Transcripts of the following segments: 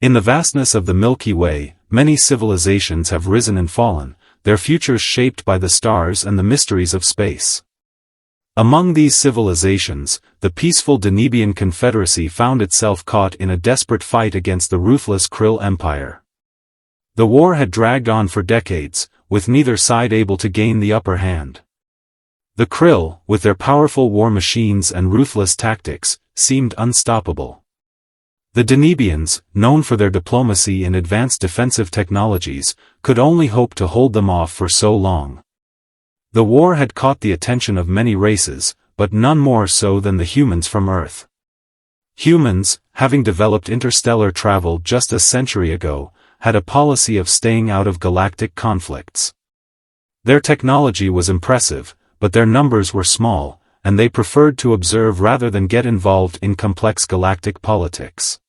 In the vastness of the Milky Way, many civilizations have risen and fallen, their futures shaped by the stars and the mysteries of space. Among these civilizations, the peaceful Denibian Confederacy found itself caught in a desperate fight against the ruthless Krill Empire. The war had dragged on for decades, with neither side able to gain the upper hand. The Krill, with their powerful war machines and ruthless tactics, seemed unstoppable. The Denibians, known for their diplomacy and advanced defensive technologies, could only hope to hold them off for so long. The war had caught the attention of many races, but none more so than the humans from Earth. Humans, having developed interstellar travel just a century ago, had a policy of staying out of galactic conflicts. Their technology was impressive, but their numbers were small, and they preferred to observe rather than get involved in complex galactic politics.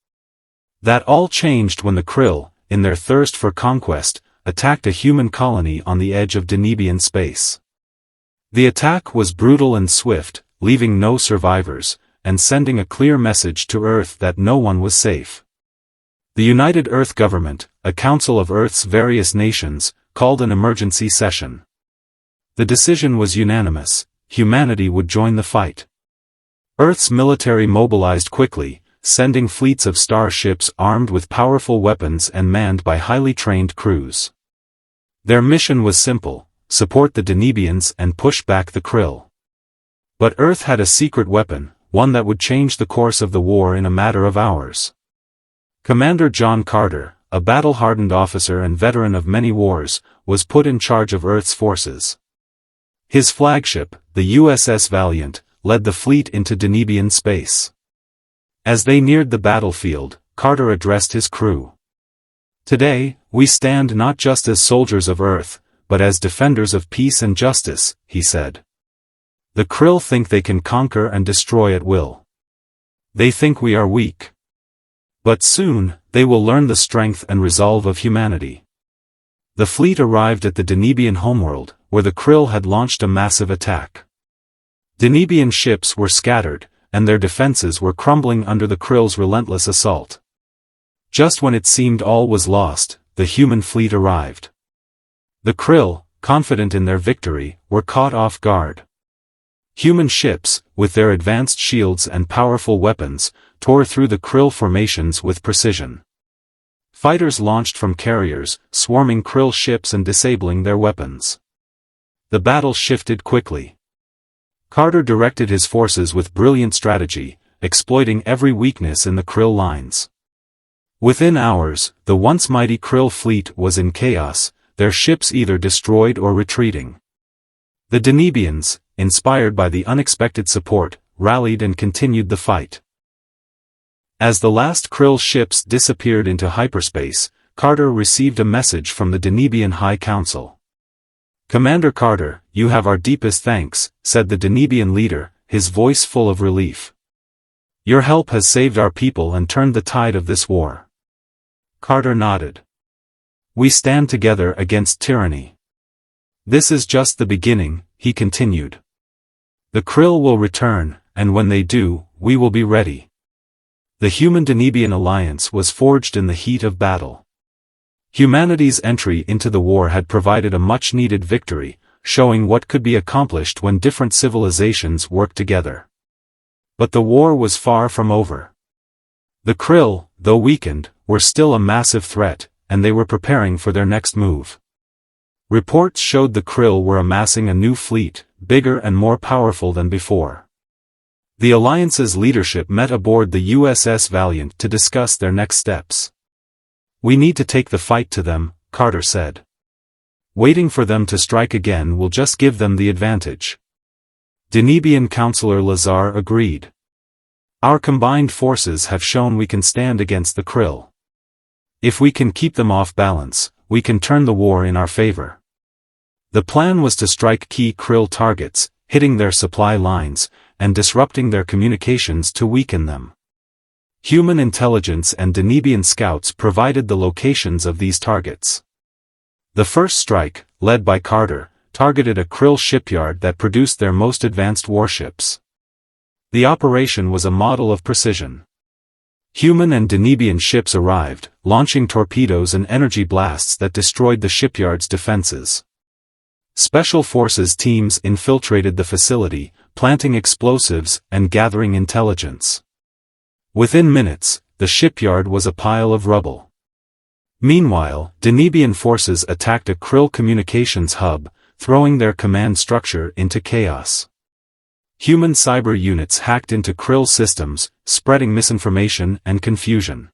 That all changed when the Krill, in their thirst for conquest, attacked a human colony on the edge of Denibian space. The attack was brutal and swift, leaving no survivors, and sending a clear message to Earth that no one was safe. The United Earth Government, a council of Earth's various nations, called an emergency session. The decision was unanimous: humanity would join the fight. Earth's military mobilized quickly, sending fleets of starships armed with powerful weapons and manned by highly trained crews. Their mission was simple: support the Denibians and push back the Krill. But Earth had a secret weapon, one that would change the course of the war in a matter of hours. Commander John Carter, a battle-hardened officer and veteran of many wars, was put in charge of Earth's forces. His flagship, the USS Valiant, led the fleet into Denibian space. As they neared the battlefield, Carter addressed his crew. "Today, we stand not just as soldiers of Earth, but as defenders of peace and justice," he said. "The Krill think they can conquer and destroy at will. They think we are weak. But soon, they will learn the strength and resolve of humanity." The fleet arrived at the Denibian homeworld, where the Krill had launched a massive attack. Denibian ships were scattered, and their defenses were crumbling under the Krill's relentless assault. Just when it seemed all was lost, the human fleet arrived. The Krill, confident in their victory, were caught off guard. Human ships, with their advanced shields and powerful weapons, tore through the Krill formations with precision. Fighters launched from carriers, swarming Krill ships and disabling their weapons. The battle shifted quickly. Carter directed his forces with brilliant strategy, exploiting every weakness in the Krill lines. Within hours, the once mighty Krill fleet was in chaos, their ships either destroyed or retreating. The Denibians, inspired by the unexpected support, rallied and continued the fight. As the last Krill ships disappeared into hyperspace, Carter received a message from the Denibian High Council. "Commander Carter, you have our deepest thanks," said the Denibian leader, his voice full of relief. "Your help has saved our people and turned the tide of this war." Carter nodded. "We stand together against tyranny. This is just the beginning," he continued. "The Krill will return, and when they do, we will be ready." The Human-Denibian alliance was forged in the heat of battle. Humanity's entry into the war had provided a much-needed victory, showing what could be accomplished when different civilizations worked together. But the war was far from over. The Krill, though weakened, were still a massive threat, and they were preparing for their next move. Reports showed the Krill were amassing a new fleet, bigger and more powerful than before. The Alliance's leadership met aboard the USS Valiant to discuss their next steps. "We need to take the fight to them," Carter said. "Waiting for them to strike again will just give them the advantage." Denibian Counselor Lazar agreed. "Our combined forces have shown we can stand against the Krill. If we can keep them off balance, we can turn the war in our favor." The plan was to strike key Krill targets, hitting their supply lines, and disrupting their communications to weaken them. Human intelligence and Denibian scouts provided the locations of these targets. The first strike, led by Carter, targeted a Krill shipyard that produced their most advanced warships. The operation was a model of precision. Human and Denebian ships arrived, launching torpedoes and energy blasts that destroyed the shipyard's defenses. Special forces teams infiltrated the facility, planting explosives and gathering intelligence. Within minutes, the shipyard was a pile of rubble. Meanwhile, Denebian forces attacked a Krill communications hub, throwing their command structure into chaos. Human cyber units hacked into Krill systems, spreading misinformation and confusion.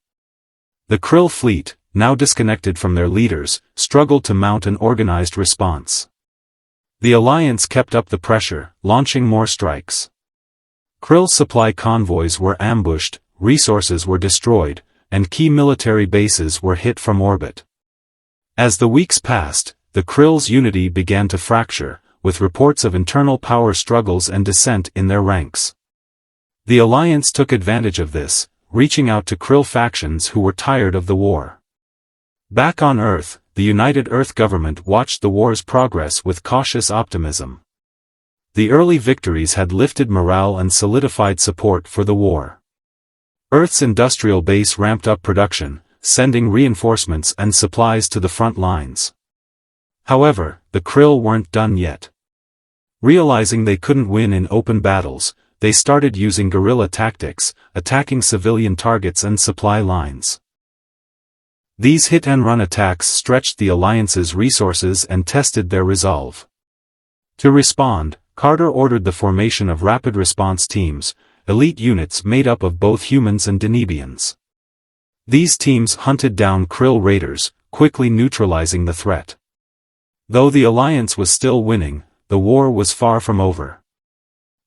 The Krill fleet, now disconnected from their leaders, struggled to mount an organized response. The Alliance kept up the pressure, launching more strikes. Krill supply convoys were ambushed, resources were destroyed, and key military bases were hit from orbit. As the weeks passed, the Krill's unity began to fracture, with reports of internal power struggles and dissent in their ranks. The Alliance took advantage of this, reaching out to Krill factions who were tired of the war. Back on Earth, the United Earth government watched the war's progress with cautious optimism. The early victories had lifted morale and solidified support for the war. Earth's industrial base ramped up production, sending reinforcements and supplies to the front lines. However, the Krill weren't done yet. Realizing they couldn't win in open battles, they started using guerrilla tactics, attacking civilian targets and supply lines. These hit-and-run attacks stretched the Alliance's resources and tested their resolve. To respond, Carter ordered the formation of rapid response teams, elite units made up of both humans and Denebians. These teams hunted down Krill raiders, quickly neutralizing the threat. Though the Alliance was still winning, the war was far from over.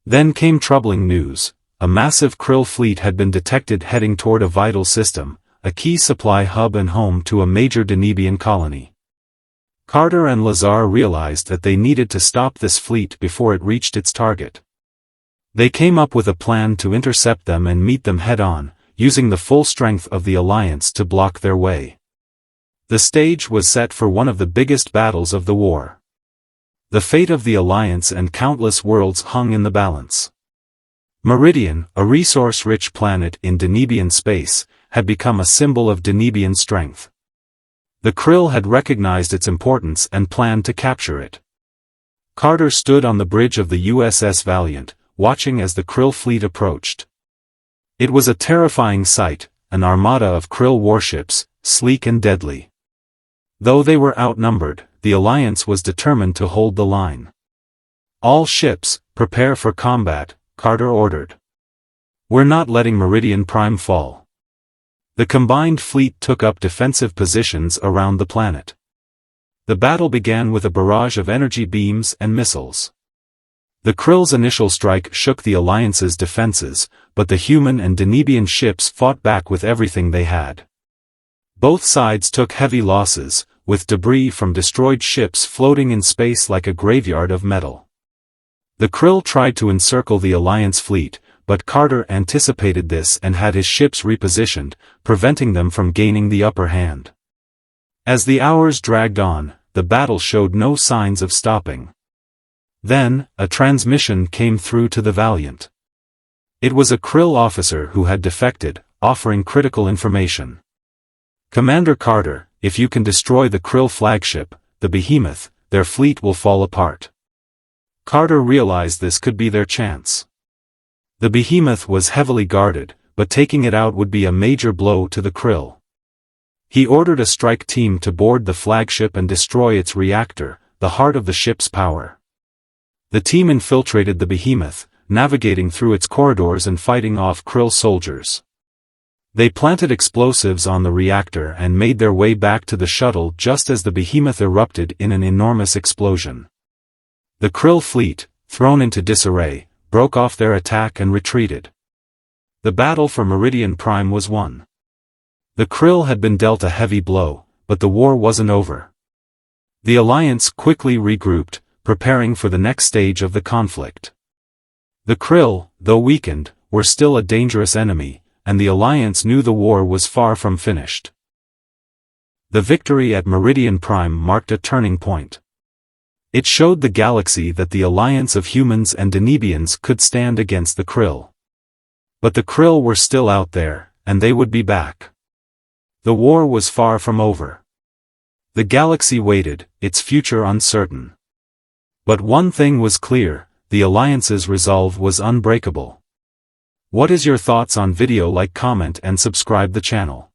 Then came troubling news. A massive Krill fleet had been detected heading toward a vital system, a key supply hub and home to a major Denebian colony. Carter and Lazar realized that they needed to stop this fleet before it reached its target. They came up with a plan to intercept them and meet them head-on, using the full strength of the Alliance to block their way. The stage was set for one of the biggest battles of the war. The fate of the Alliance and countless worlds hung in the balance. Meridian, a resource-rich planet in Denebian space, had become a symbol of Denebian strength. The Krill had recognized its importance and planned to capture it. Carter stood on the bridge of the USS Valiant, watching as the Krill fleet approached. It was a terrifying sight, an armada of Krill warships, sleek and deadly. Though they were outnumbered, the Alliance was determined to hold the line. All ships, prepare for combat, Carter ordered. We're not letting Meridian Prime fall. The combined fleet took up defensive positions around the planet. The battle began with a barrage of energy beams and missiles. The Krill's initial strike shook the Alliance's defenses, but the human and Denebian ships fought back with everything they had. Both sides took heavy losses, with debris from destroyed ships floating in space like a graveyard of metal. The Krill tried to encircle the Alliance fleet, but Carter anticipated this and had his ships repositioned, preventing them from gaining the upper hand. As the hours dragged on, the battle showed no signs of stopping. Then, a transmission came through to the Valiant. It was a Krill officer who had defected, offering critical information. Commander Carter, if you can destroy the Krill flagship, the Behemoth, their fleet will fall apart. Carter realized this could be their chance. The Behemoth was heavily guarded, but taking it out would be a major blow to the Krill. He ordered a strike team to board the flagship and destroy its reactor, the heart of the ship's power. The team infiltrated the Behemoth, navigating through its corridors and fighting off Krill soldiers. They planted explosives on the reactor and made their way back to the shuttle just as the Behemoth erupted in an enormous explosion. The Krill fleet, thrown into disarray, broke off their attack and retreated. The battle for Meridian Prime was won. The Krill had been dealt a heavy blow, but the war wasn't over. The Alliance quickly regrouped, preparing for the next stage of the conflict. The Krill, though weakened, were still a dangerous enemy, and the Alliance knew the war was far from finished. The victory at Meridian Prime marked a turning point. It showed the galaxy that the alliance of humans and Denebians could stand against the Krill. But the Krill were still out there, and they would be back. The war was far from over. The galaxy waited, its future uncertain. But one thing was clear, the Alliance's resolve was unbreakable. What is your thoughts on video? Like, comment and subscribe the channel.